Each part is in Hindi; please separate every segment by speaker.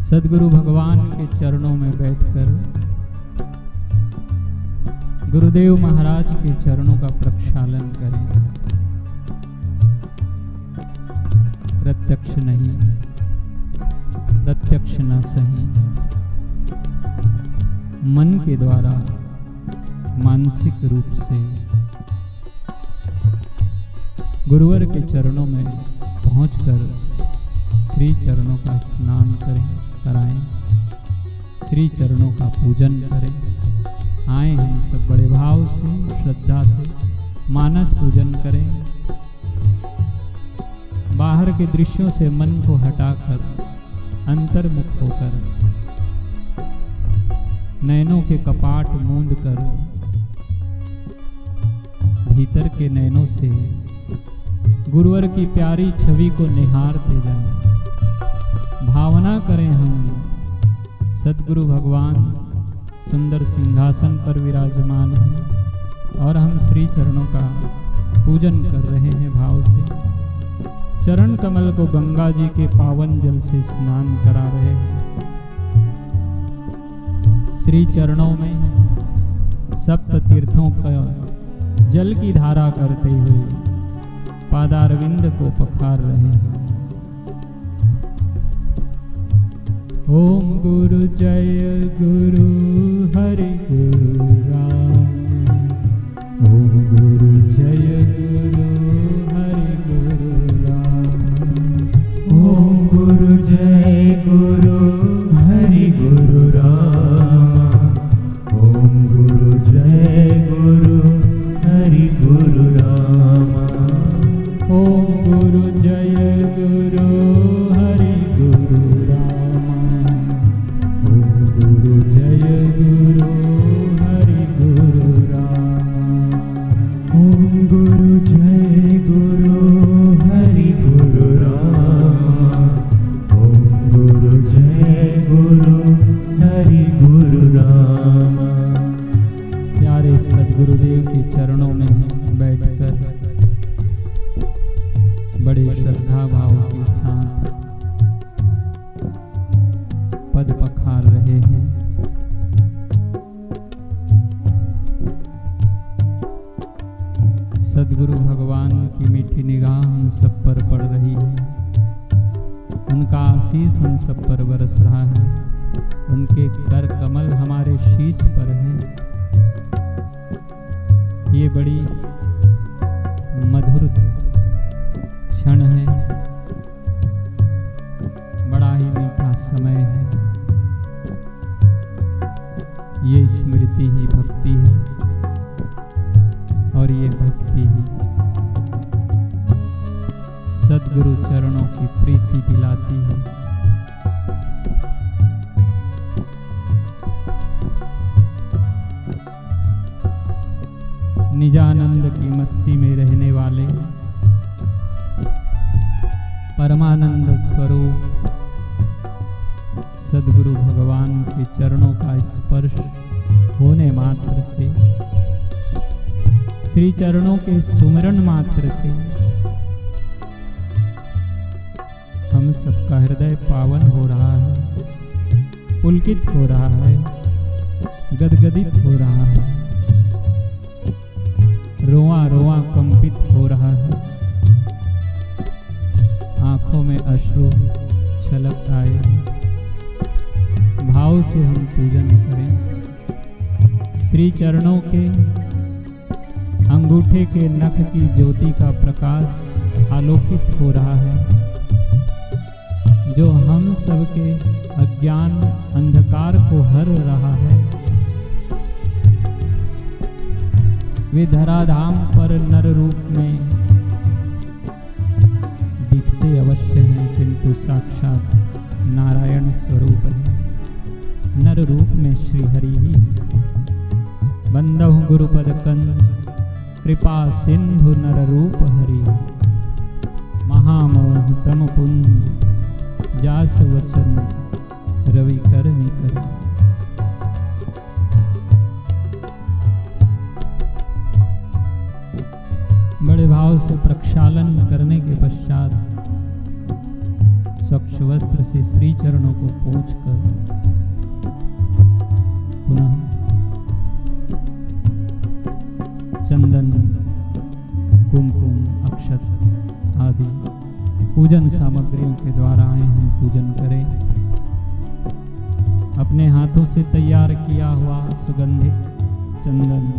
Speaker 1: सद्गुरु भगवान के चरणों में बैठकर गुरुदेव महाराज के चरणों का प्रक्षालन करें। प्रत्यक्ष नहीं, प्रत्यक्ष न सही, मन के द्वारा मानसिक रूप से गुरुवर के चरणों में पहुंचकर श्री चरणों का स्नान कराएं, श्री चरणों का पूजन करें। आए हम सब बड़े भाव से, श्रद्धा से मानस पूजन करें। बाहर के दृश्यों से मन को हटाकर अंतर्मुख होकर नैनों के कपाट मूंद कर भीतर के नैनों से गुरुवर की प्यारी छवि को निहारते जाएं। भावना करें हम सद्गुरु भगवान सुंदर सिंहासन पर विराजमान हैं और हम श्री चरणों का पूजन कर रहे हैं भाव से। चरण कमल को गंगा जी के पावन जल से स्नान करा रहे हैं। श्री चरणों में सप्त तीर्थों का जल की धारा करते हुए पादारविंद को पखार रहे हैं। ओम गुरु जय गुरु हरि गुरु राम। ओम गुरु जय गुरु हरि गुरु राम।
Speaker 2: ओम गुरु जय गुरु हरि गुरु राम। ओम गुरु जय गुरु हरि गुरु राम।
Speaker 1: ओम गुरु जय गुरु हरि गुरु राम। ओम गुरु जय गुरु हरि गुरु राम।
Speaker 2: ओम गुरु जय गुरु हरि गुरु राम। ओम गुरु जय गुरु हरि गुरु राम।
Speaker 1: प्यारे सद्गुरुदेव के चरणों में बैठकर बड़े श्रद्धा भाव के साथ पद पखार रहे हैं। सद्गुरु भगवान की मीठी निगाह हम सब पर पड़ रही है। उनका आशीष हम सब पर बरस रहा है। उनके कर कमल हमारे शीश पर हैं। ये बड़ी मधुर क्षण है, बड़ा ही मीठा समय है। ये स्मृति ही भक्ति है और ये भक्ति ही सद्गुरु चरणों की प्रीति दिलाती है। निजानंद की मस्ती में रहने वाले परमानंद स्वरूप सद्गुरु भगवान के चरणों का स्पर्श होने मात्र से, श्री चरणों के सुमिरन मात्र से हम सबका हृदय पावन हो रहा है, पुलकित हो रहा है, गदगदित हो रहा है, रोआ रोआ कंपित हो रहा है। आंखों में अश्रु छलक आए। भाव से हम पूजन करें। श्री चरणों के अंगूठे के नख की ज्योति का प्रकाश आलोकित हो रहा है, जो हम सबके अज्ञान अंधकार को हर रहा है। वे धराधाम पर नर रूप में दिखते अवश्य हैं, किंतु साक्षात नारायण स्वरूप है। नर रूप में श्री हरि ही बंदहु गुरुपद कंज कृपा सिंधु नर रूप हरि। महामोह तम पुंज जास वचन रवि कर निकर। बड़े भाव से प्रक्षालन करने के पश्चात स्वच्छ स्वच्छ वस्त्र से श्री चरणों को पोंछकर पुनः चंदन, कुमकुम, अक्षत आदि पूजन सामग्रियों के द्वारा हम पूजन करें। अपने हाथों से तैयार किया हुआ सुगंधित चंदन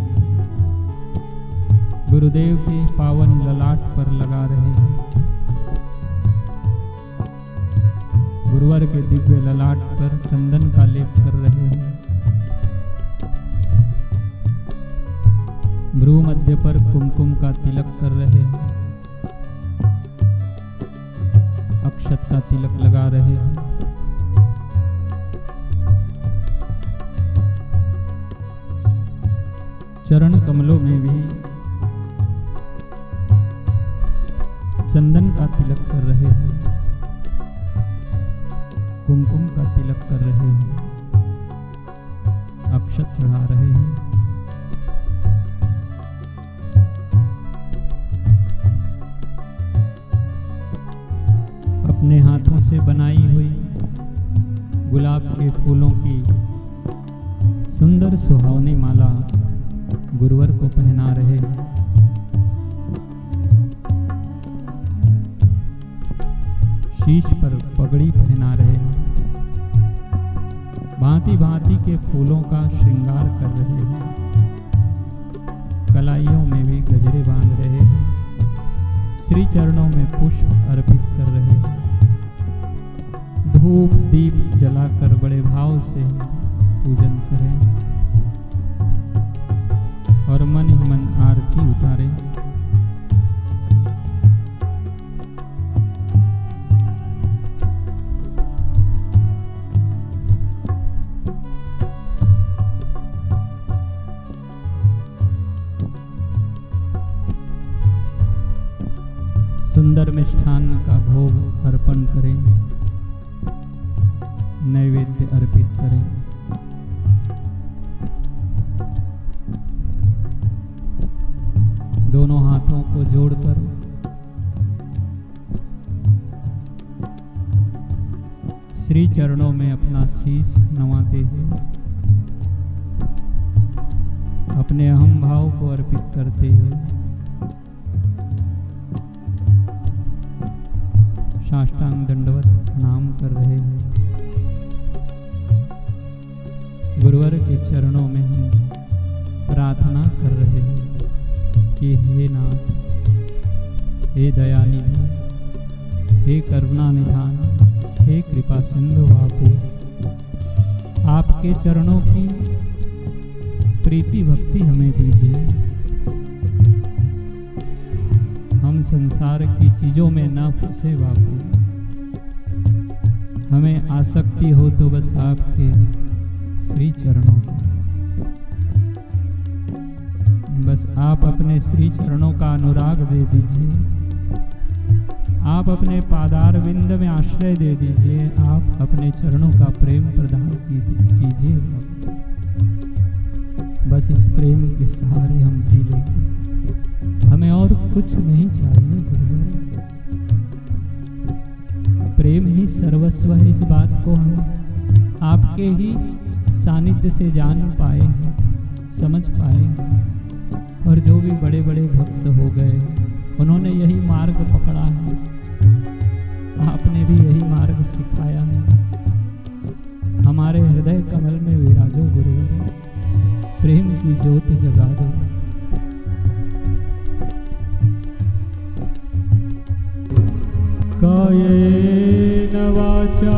Speaker 1: गुरुदेव के पावन ललाट पर लगा रहे हैं। गुरुवर के दिव्य ललाट पर चंदन का लेप कर रहे हैं। भ्रू मध्य पर कुमकुम का तिलक कर रहे हैं। अक्षत का तिलक लगा रहे हैं। चरण कमलों में भी चंदन का तिलक कर रहे हैं। कुमकुम का तिलक कर रहे हैं। अक्षत चढ़ा रहे हैं। अपने हाथों से बनाई हुई गुलाब के फूलों की सुंदर सुहावनी माला गुरुवर को पहना रहे हैं। शीश पर पगड़ी पहना रहे हैं। भांति भांति के फूलों का श्रृंगार कर रहे हैं। कलाइयों में भी गजरे बांध रहे हैं। श्री चरणों में पुष्प अर्पित कर रहे हैं। धूप दीप जलाकर बड़े भाव से पूजन करें और मन ही मन आरती उतारें। सुंदर मिष्ठान्न का भोग अर्पण करें। नैवेद्य अर्पित करें। दोनों हाथों को जोड़कर श्री चरणों में अपना शीश नवाते हुए अपने अहम भाव को अर्पित करते हुए साष्टांग दंडवत प्रणाम कर रहे हैं। गुरुवर के चरणों में हम प्रार्थना कर रहे हैं कि हे नाथ, हे दयानिधि, हे करुणा निधान, हे कृपा सिंधु बापू, आपके चरणों की प्रीति भक्ति हमें दीजिए। हम संसार की चीजों में न फंसे बापू। हमें आसक्ति हो तो बस आपके श्री चरणों की। बस आप अपने श्री चरणों का अनुराग दे दीजिए। आप अपने पादार विंद में आश्रय दे दीजिए। आप अपने चरणों का प्रेम प्रदान कीजिए। बस इस प्रेम के सहारे हम जी लेंगे। हमें और कुछ नहीं चाहिए गुरुवर। प्रेम ही सर्वस्व है। इस बात को हम आपके ही सानिध्य से जान पाए हैं, समझ पाए हैं। और जो भी बड़े बड़े भक्त हो गए उन्होंने यही मार्ग पकड़ा है। आपने भी यही मार्ग सिखाया है। हमारे हृदय कमल में विराजो गुरुवर। प्रेम की ज्योत जगा दो। कायेन वाचा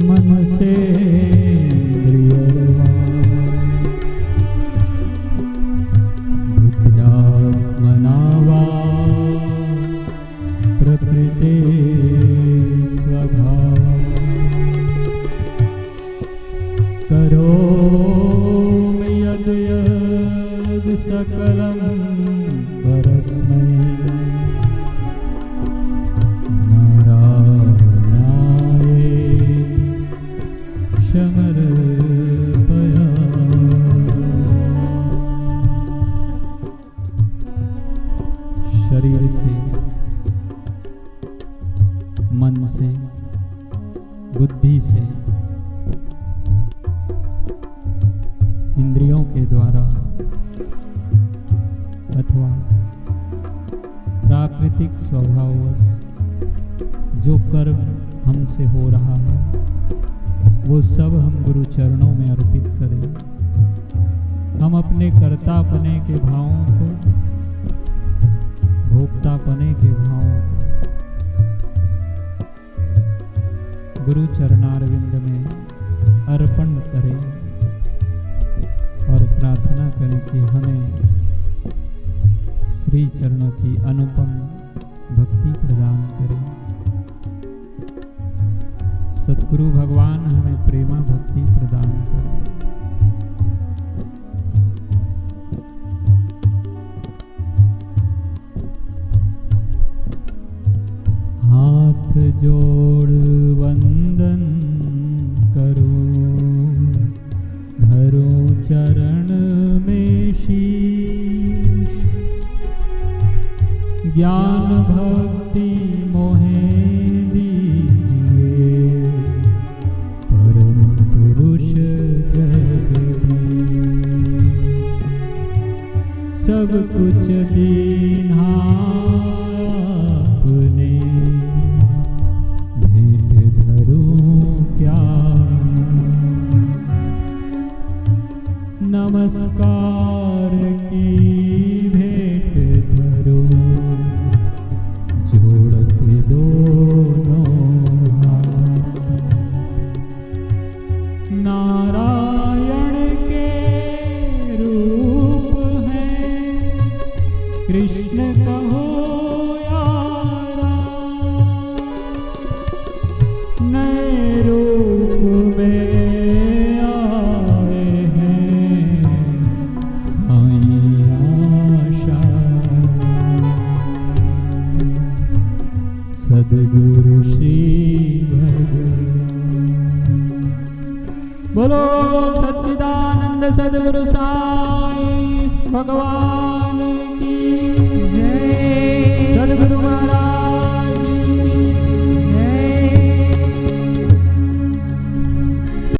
Speaker 1: मनसेन्द्रियर्वा बुद्ध्यात्मना वा प्रकृते स्वभावः करोमि यद् यद् सकलं परस्मै शरीर से इंद्रियों के द्वारा अथवा प्राकृतिक स्वभाववश जो कर्म हमसे हो रहा है वो सब हम गुरु चरणों में अर्पित करें। हम अपने कर्तापने के भावों को, भोक्तापने के भावों को गुरु चरणारविंद में अर्पण करें और प्रार्थना करें कि हमें श्री चरणों की अनुपम भक्ति प्रदान करें। सद्गुरु भगवान हमें प्रेमा भक्ति प्रदान करें। हाथ जोड़ वंदन करूं, धरूं चरण में शीश, ज्ञान भक्ति मोहे दीजिए, परम पुरुष जगदीश। सब कुछ दीन्हा आपने, भेंट धरूं प्यार, नमस्कार की भेंट धरूं, जोड़ के दोनों हाथ। नारायण के रूप हैं, कृष्ण कहो या राम, नए रूप में आए हैं साईं आशा। सद्गुरु श्री भगवान। बोलो सच्चिदानंद सद्गुरु साईं भगवान